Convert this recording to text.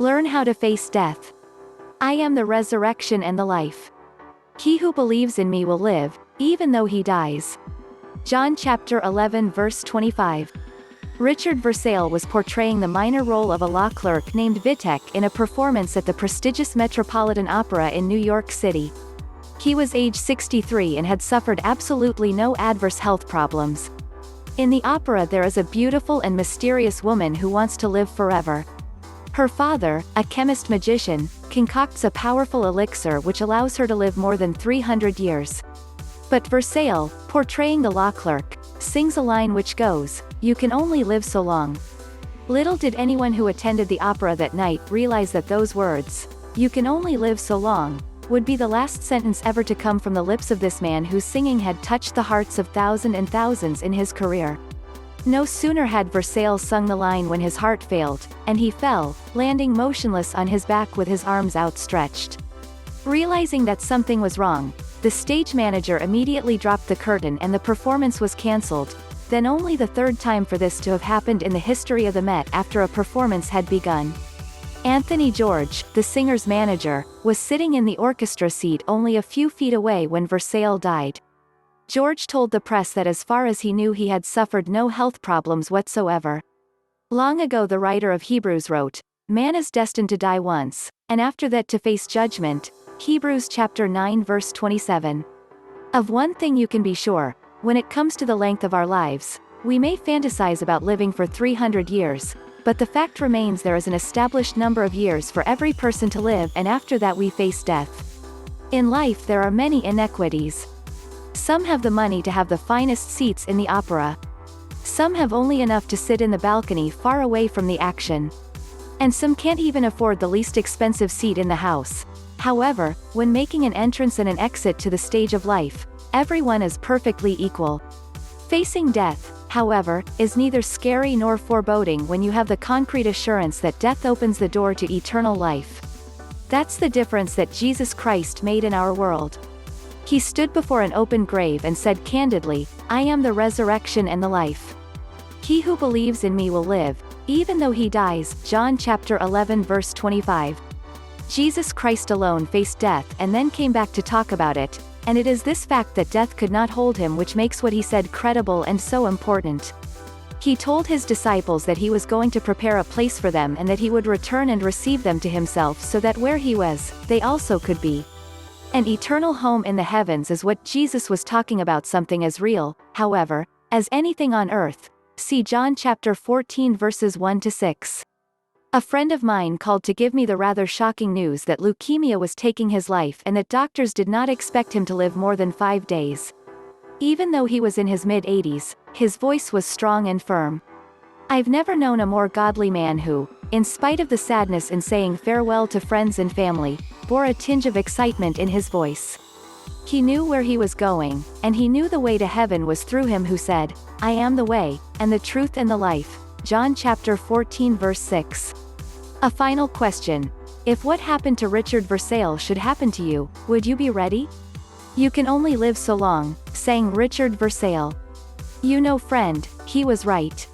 Learn how to face death. I am the resurrection and the life. He who believes in me will live, even though he dies. John chapter 11 verse 25. Richard Versalle was portraying the minor role of a law clerk named Vitek in a performance at the prestigious Metropolitan Opera in New York City. He was age 63 and had suffered absolutely no adverse health problems. In the opera there is a beautiful and mysterious woman who wants to live forever. Her father, a chemist-magician, concocts a powerful elixir which allows her to live more than 300 years. But Versalle, portraying the law clerk, sings a line which goes, "You can only live so long." Little did anyone who attended the opera that night realize that those words, "You can only live so long," would be the last sentence ever to come from the lips of this man whose singing had touched the hearts of thousands and thousands in his career. No sooner had Versalle sung the line when his heart failed, and he fell, landing motionless on his back with his arms outstretched. Realizing that something was wrong, the stage manager immediately dropped the curtain and the performance was cancelled, then only the third time for this to have happened in the history of the Met after a performance had begun. Anthony George, the singer's manager, was sitting in the orchestra seat only a few feet away when Versalle died. George told the press that as far as he knew he had suffered no health problems whatsoever. Long ago the writer of Hebrews wrote, "Man is destined to die once, and after that to face judgment." Hebrews chapter 9 verse 27. Of one thing you can be sure, when it comes to the length of our lives, we may fantasize about living for 300 years, but the fact remains there is an established number of years for every person to live, and after that we face death. In life there are many inequities. Some have the money to have the finest seats in the opera. Some have only enough to sit in the balcony far away from the action. And some can't even afford the least expensive seat in the house. However, when making an entrance and an exit to the stage of life, everyone is perfectly equal. Facing death, however, is neither scary nor foreboding when you have the concrete assurance that death opens the door to eternal life. That's the difference that Jesus Christ made in our world. He stood before an open grave and said candidly, "I am the resurrection and the life. He who believes in me will live, even though he dies." John chapter 11 verse 25. Jesus Christ alone faced death and then came back to talk about it, and it is this fact that death could not hold him which makes what he said credible and so important. He told his disciples that he was going to prepare a place for them and that he would return and receive them to himself so that where he was, they also could be. An eternal home in the heavens is what Jesus was talking about, something as real, however, as anything on earth. See John chapter 14 verses 1 to 6. A friend of mine called to give me the rather shocking news that leukemia was taking his life and that doctors did not expect him to live more than 5 days. Even though he was in his mid-80s, his voice was strong and firm. I've never known a more godly man who, in spite of the sadness in saying farewell to friends and family, bore a tinge of excitement in his voice. He knew where he was going, and he knew the way to heaven was through him who said, "I am the way, and the truth and the life." John chapter 14 verse 6. A final question. If what happened to Richard Versalle should happen to you, would you be ready? "You can only live so long," sang Richard Versalle. You know, friend, he was right.